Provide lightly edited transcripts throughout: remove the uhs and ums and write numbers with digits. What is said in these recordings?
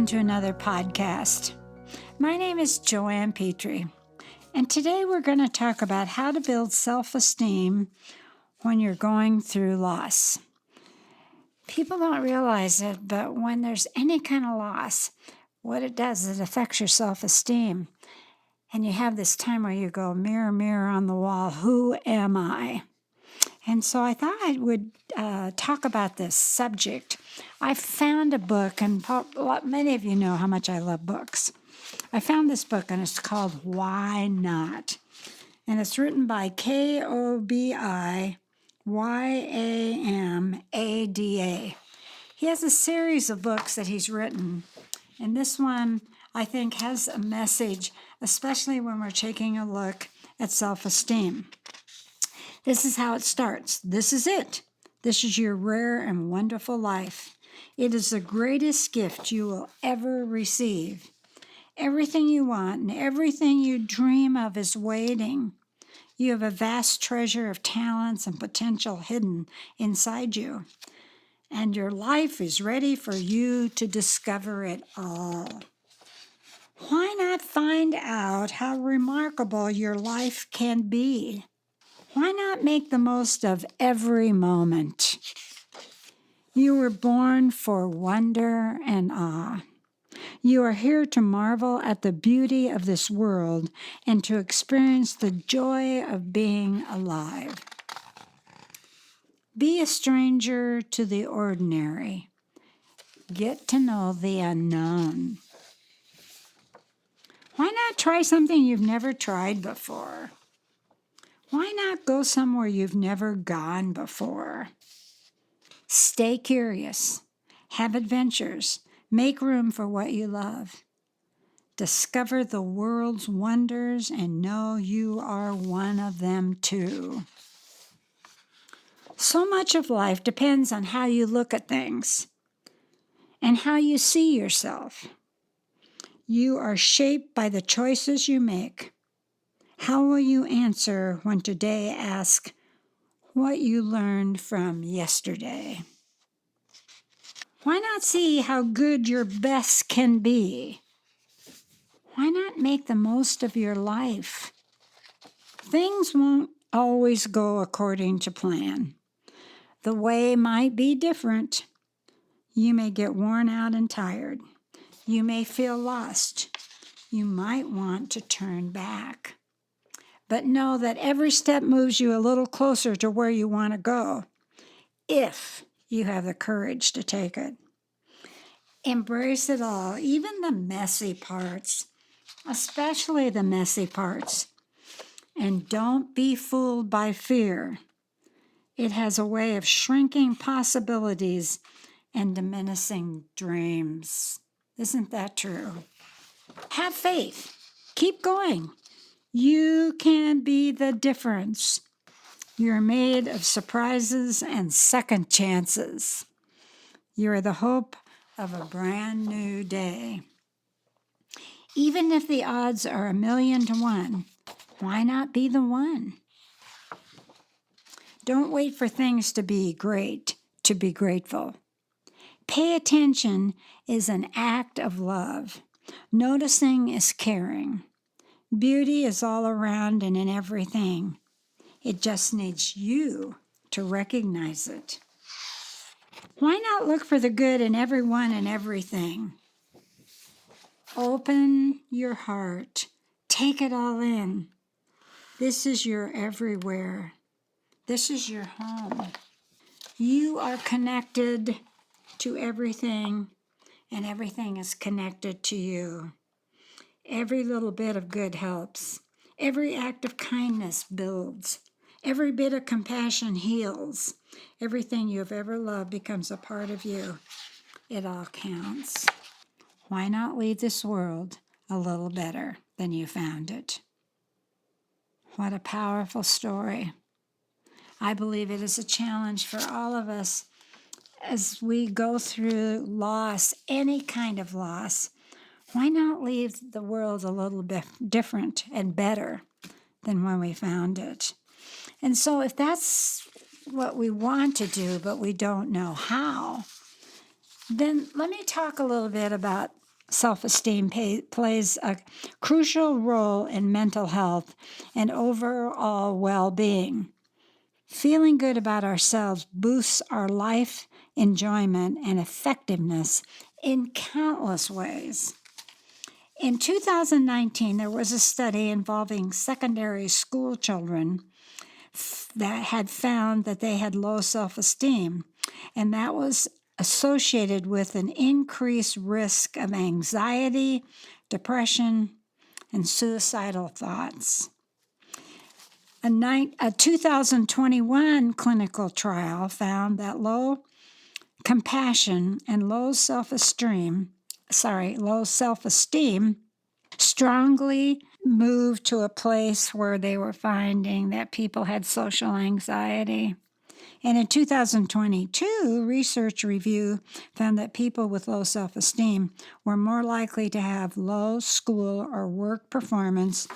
on to another podcast. My name is Joanne Petrie, and today we're going to talk about how to build self-esteem when you're going through loss. People don't realize it, but when there's any kind of loss, what it does is it affects your self-esteem. And you have this time where you go, mirror, mirror on the wall, who am I? And so I thought I would talk about this subject. I found a book, and many of you know how much I love books. I found this book, and it's called Why Not? And it's written by Kobyamada. He has a series of books that he's written, and this one, I think, has a message, especially when we're taking a look at self-esteem. This is how it starts. This is it. This is your rare and wonderful life. It is the greatest gift you will ever receive. Everything you want and everything you dream of is waiting. You have a vast treasure of talents and potential hidden inside you. And your life is ready for you to discover it all. Why not find out how remarkable your life can be? Why not make the most of every moment? You were born for wonder and awe. You are here to marvel at the beauty of this world and to experience the joy of being alive. Be a stranger to the ordinary. Get to know the unknown. Why not try something you've never tried before? Why not go somewhere you've never gone before? Stay curious. Have adventures. Make room for what you love. Discover the world's wonders and know you are one of them too. So much of life depends on how you look at things and how you see yourself. You are shaped by the choices you make. How will you answer when today asks what you learned from yesterday? Why not see how good your best can be? Why not make the most of your life? Things won't always go according to plan. The way might be different. You may get worn out and tired. You may feel lost. You might want to turn back. But know that every step moves you a little closer to where you want to go, if you have the courage to take it. Embrace it all, even the messy parts, especially the messy parts. And don't be fooled by fear. It has a way of shrinking possibilities and diminishing dreams. Isn't that true? Have faith. Keep going. You can be the difference. You're made of surprises and second chances. You are the hope of a brand new day. Even if the odds are 1,000,000 to 1, why not be the one? Don't wait for things to be great to be grateful. Pay attention is an act of love. Noticing is caring. Beauty is all around and in everything. It just needs you to recognize it. Why not look for the good in everyone and everything? Open your heart. Take it all in. This is your everywhere. This is your home. You are connected to everything, and everything is connected to you. Every little bit of good helps. Every act of kindness builds. Every bit of compassion heals. Everything you've ever loved becomes a part of you. It all counts. Why not leave this world a little better than you found it? What a powerful story. I believe it is a challenge for all of us as we go through loss, any kind of loss. Why not leave the world a little bit different and better than when we found it? And so if that's what we want to do, but we don't know how, then let me talk a little bit about self-esteem plays a crucial role in mental health and overall well-being. Feeling good about ourselves boosts our life enjoyment and effectiveness in countless ways. In 2019, there was a study involving secondary school children that had found that they had low self-esteem, and that was associated with an increased risk of anxiety, depression, and suicidal thoughts. A 2021 clinical trial found that low compassion and low self-esteem strongly moved to a place where they were finding that people had social anxiety. And in 2022, research review found that people with low self-esteem were more likely to have low school or work performance,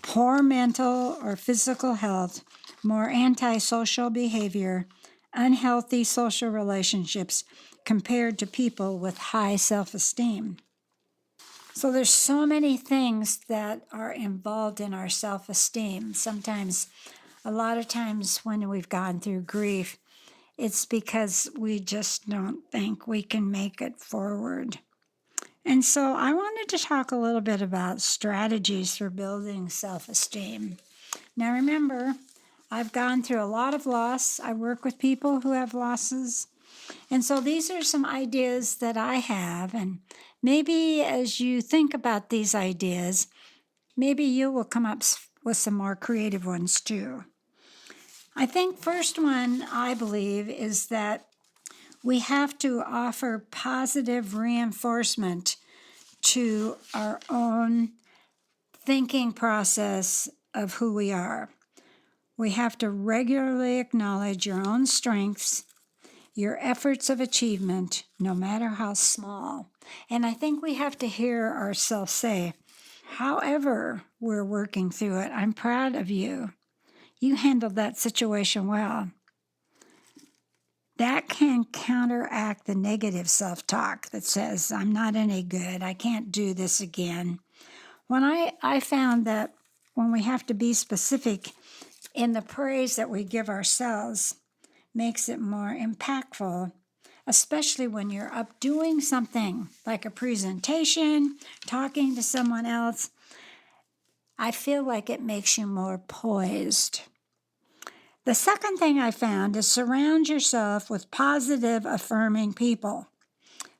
poor mental or physical health, more antisocial behavior, unhealthy social relationships compared to people with high self-esteem. So there's so many things that are involved in our self-esteem. Sometimes, a lot of times when we've gone through grief, it's because we just don't think we can make it forward. And so I wanted to talk a little bit about strategies for building self-esteem. Now remember, I've gone through a lot of loss. I work with people who have losses. And so these are some ideas that I have. And maybe as you think about these ideas, maybe you will come up with some more creative ones too. I think first one, I believe, is that we have to offer positive reinforcement to our own thinking process of who we are. We have to regularly acknowledge your own strengths, your efforts of achievement, no matter how small. And I think we have to hear ourselves say, however we're working through it, I'm proud of you. You handled that situation well. That can counteract the negative self-talk that says, I'm not any good, I can't do this again. When I found that when we have to be specific in the praise that we give ourselves, makes it more impactful, especially when you're up doing something like a presentation, talking to someone else. I feel like it makes you more poised. The second thing I found is surround yourself with positive, affirming people.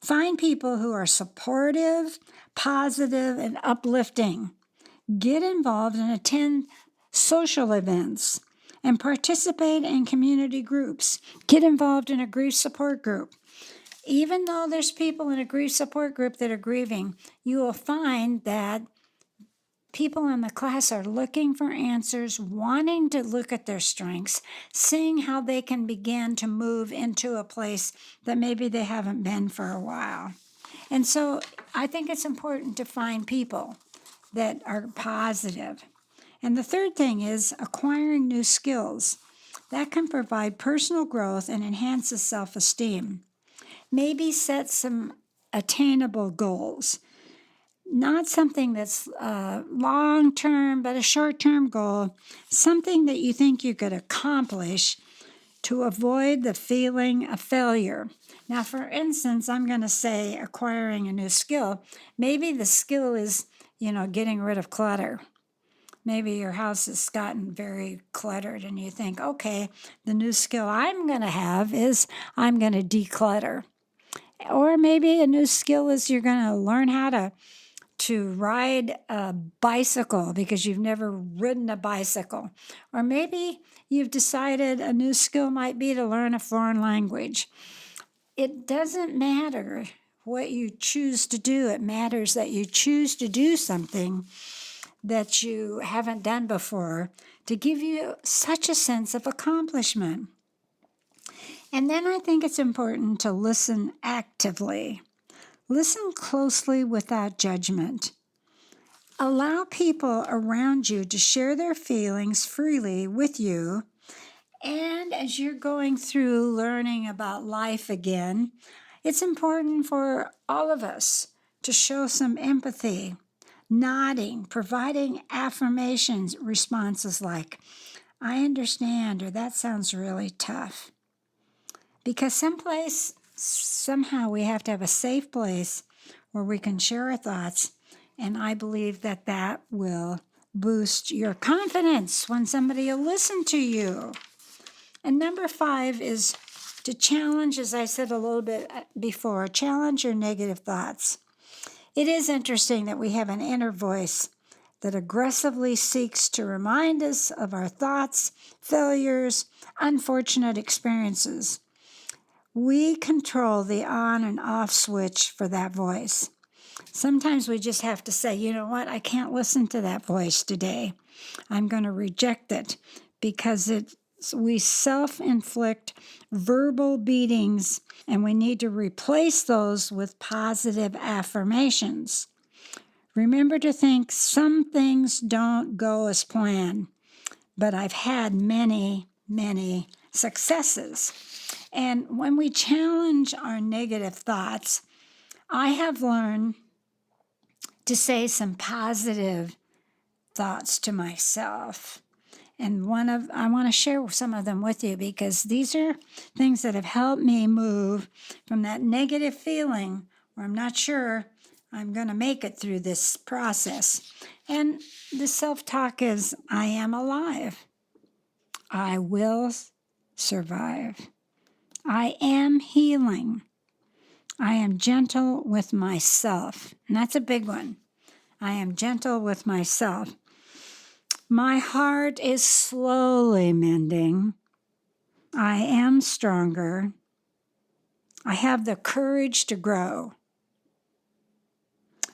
Find people who are supportive, positive, and uplifting. Get involved and attend social events and participate in community groups. Get involved in a grief support group. Even though there's people in a grief support group that are grieving, you will find that people in the class are looking for answers, wanting to look at their strengths, seeing how they can begin to move into a place that maybe they haven't been for a while. And so I think it's important to find people that are positive. And the third thing is acquiring new skills. That can provide personal growth and enhances self-esteem. Maybe set some attainable goals. Not something that's long-term, but a short-term goal, something that you think you could accomplish to avoid the feeling of failure. Now, for instance, I'm going to say acquiring a new skill. Maybe the skill is, getting rid of clutter. Maybe your house has gotten very cluttered and you think, okay, the new skill I'm going to have is I'm going to declutter. Or maybe a new skill is you're going to learn how to ride a bicycle because you've never ridden a bicycle. Or maybe you've decided a new skill might be to learn a foreign language. It doesn't matter what you choose to do. It matters that you choose to do something that you haven't done before to give you such a sense of accomplishment. And then I think it's important to listen actively. Listen closely without judgment. Allow people around you to share their feelings freely with you. And as you're going through learning about life again, it's important for all of us to show some empathy, nodding, providing affirmations, responses like, I understand, or that sounds really tough. Because somehow we have to have a safe place where we can share our thoughts, and I believe that will boost your confidence when somebody will listen to you. And number 5 is to challenge, as I said a little bit before, challenge your negative thoughts. It is interesting that we have an inner voice that aggressively seeks to remind us of our thoughts, failures, unfortunate experiences. We control the on and off switch for that voice. Sometimes we just have to say, you know what, I can't listen to that voice today. I'm going to reject it because we self-inflict verbal beatings, and we need to replace those with positive affirmations. Remember to think some things don't go as planned, but I've had many, many successes. And when we challenge our negative thoughts, I have learned to say some positive thoughts to myself. And I want to share some of them with you because these are things that have helped me move from that negative feeling where I'm not sure I'm going to make it through this process. And the self-talk is, I am alive. I will survive. I am healing. I am gentle with myself. And that's a big one. I am gentle with myself. My heart is slowly mending. I am stronger. I have the courage to grow.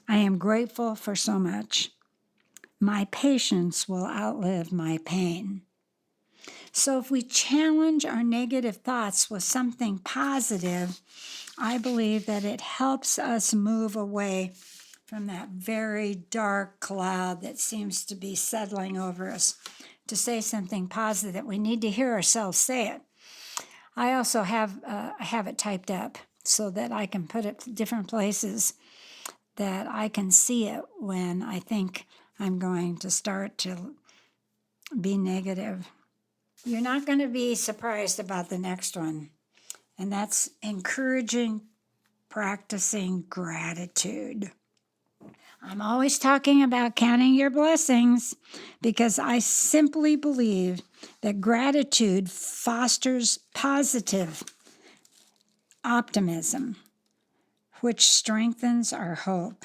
I am grateful for so much. My patience will outlive my pain. So if we challenge our negative thoughts with something positive, I believe that it helps us move away from that very dark cloud that seems to be settling over us, to say something positive, that we need to hear ourselves say it. I also have it typed up so that I can put it different places that I can see it when I think I'm going to start to be negative. You're not going to be surprised about the next one, and that's practicing gratitude. I'm always talking about counting your blessings because I simply believe that gratitude fosters positive optimism, which strengthens our hope.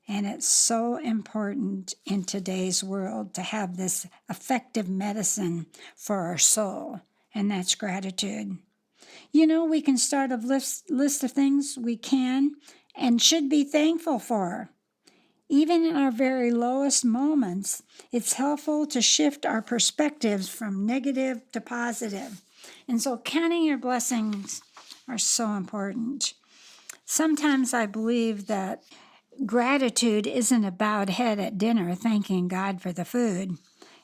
And it's so important in today's world to have this effective medicine for our soul, and that's gratitude. You know, we can start a list of things we can and should be thankful for. Even in our very lowest moments, it's helpful to shift our perspectives from negative to positive. And so counting your blessings are so important. Sometimes I believe that gratitude isn't a bowed head at dinner thanking God for the food.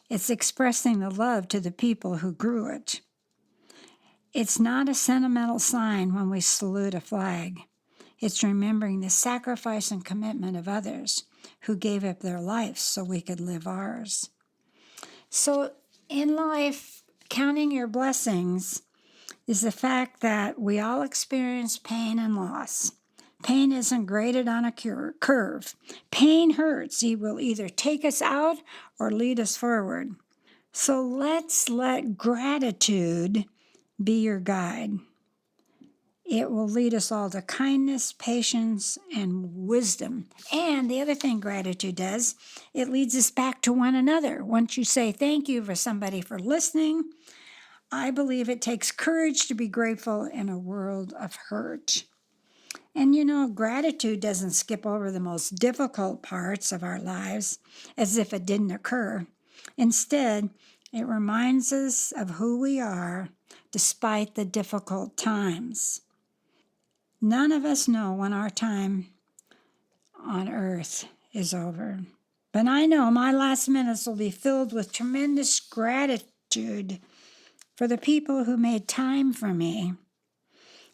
It's expressing the love to the people who grew it. It's not a sentimental sign when we salute a flag. It's remembering the sacrifice and commitment of others who gave up their lives so we could live ours. So in life, counting your blessings is the fact that we all experience pain and loss. Pain isn't graded on a curve. Pain hurts. It will either take us out or lead us forward. So let's let gratitude be your guide. It will lead us all to kindness, patience, and wisdom. And the other thing gratitude does, it leads us back to one another. Once you say thank you for somebody for listening, I believe it takes courage to be grateful in a world of hurt. And you know, gratitude doesn't skip over the most difficult parts of our lives as if it didn't occur. Instead, it reminds us of who we are despite the difficult times. None of us know when our time on earth is over. But I know my last minutes will be filled with tremendous gratitude for the people who made time for me.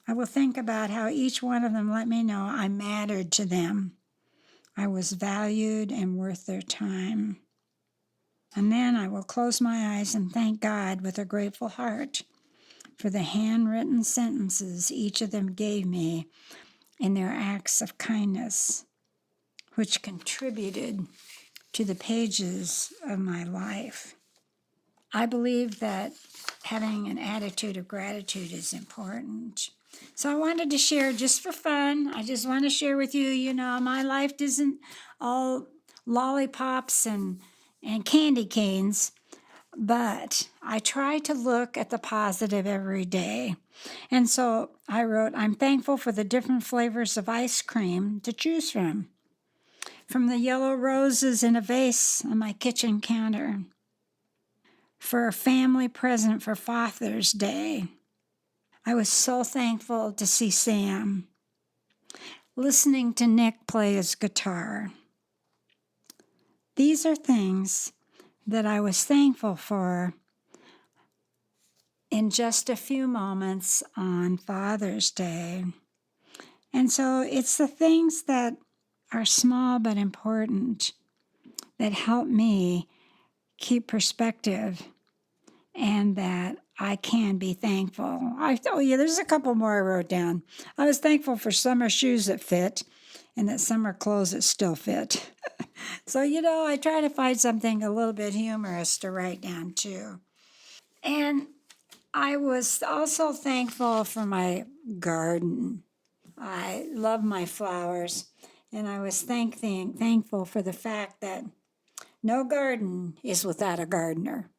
I will think about how each one of them let me know I mattered to them. I was valued and worth their time. And then I will close my eyes and thank God with a grateful heart for the handwritten sentences each of them gave me in their acts of kindness, which contributed to the pages of my life. I believe that having an attitude of gratitude is important. So I wanted to share just for fun. I just want to share with you, my life isn't all lollipops and candy canes, but I try to look at the positive every day. And so I wrote, I'm thankful for the different flavors of ice cream to choose from the yellow roses in a vase on my kitchen counter, for a family present for Father's Day. I was so thankful to see Sam, listening to Nick play his guitar. These are things that I was thankful for in just a few moments on Father's Day. And so it's the things that are small but important that help me keep perspective and that I can be thankful. There's a couple more I wrote down. I was thankful for summer shoes that fit and that summer clothes that still fit. So, I try to find something a little bit humorous to write down too. And I was also thankful for my garden. I love my flowers, and I was thankful for the fact that no garden is without a gardener.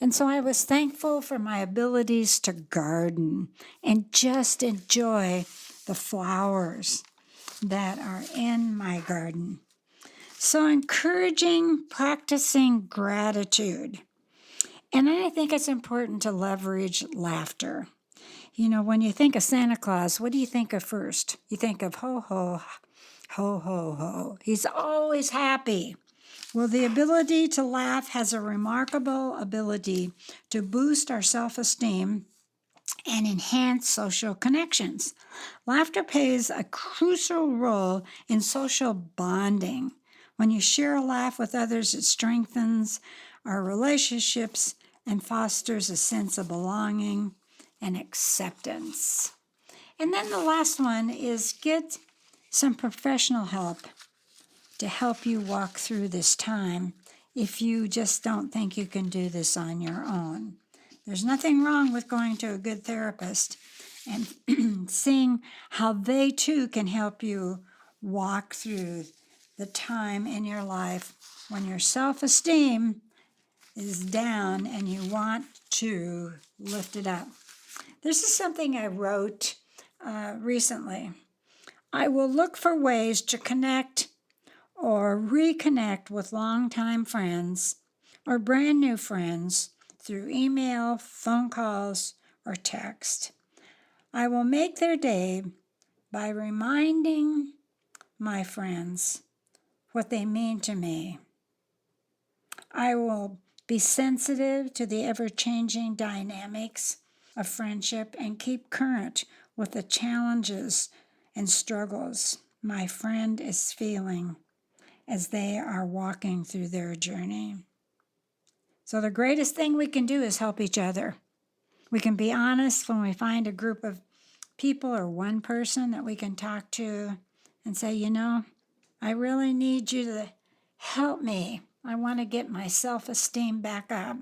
And so I was thankful for my abilities to garden and just enjoy the flowers that are in my garden. So encouraging, practicing gratitude. And I think it's important to leverage laughter. When you think of Santa Claus, what do you think of first? You think of ho, ho, ho, ho, ho. He's always happy. Well, the ability to laugh has a remarkable ability to boost our self-esteem and enhance social connections. Laughter plays a crucial role in social bonding. When you share a laugh with others, it strengthens our relationships and fosters a sense of belonging and acceptance. And then the last one is get some professional help to help you walk through this time if you just don't think you can do this on your own. There's nothing wrong with going to a good therapist and seeing how they too can help you walk through the time in your life when your self-esteem is down and you want to lift it up. This is something I wrote recently. I will look for ways to connect or reconnect with longtime friends or brand new friends through email, phone calls, or text. I will make their day by reminding my friends what they mean to me. I will be sensitive to the ever-changing dynamics of friendship and keep current with the challenges and struggles my friend is feeling as they are walking through their journey. So the greatest thing we can do is help each other. We can be honest when we find a group of people or one person that we can talk to and say, I really need you to help me. I want to get my self-esteem back up,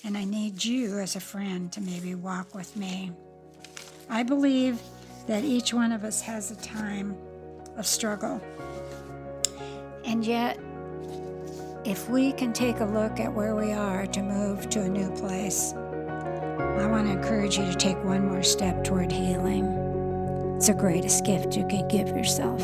and I need you as a friend to maybe walk with me. I believe that each one of us has a time of struggle. And yet, if we can take a look at where we are to move to a new place, I want to encourage you to take one more step toward healing. It's the greatest gift you can give yourself.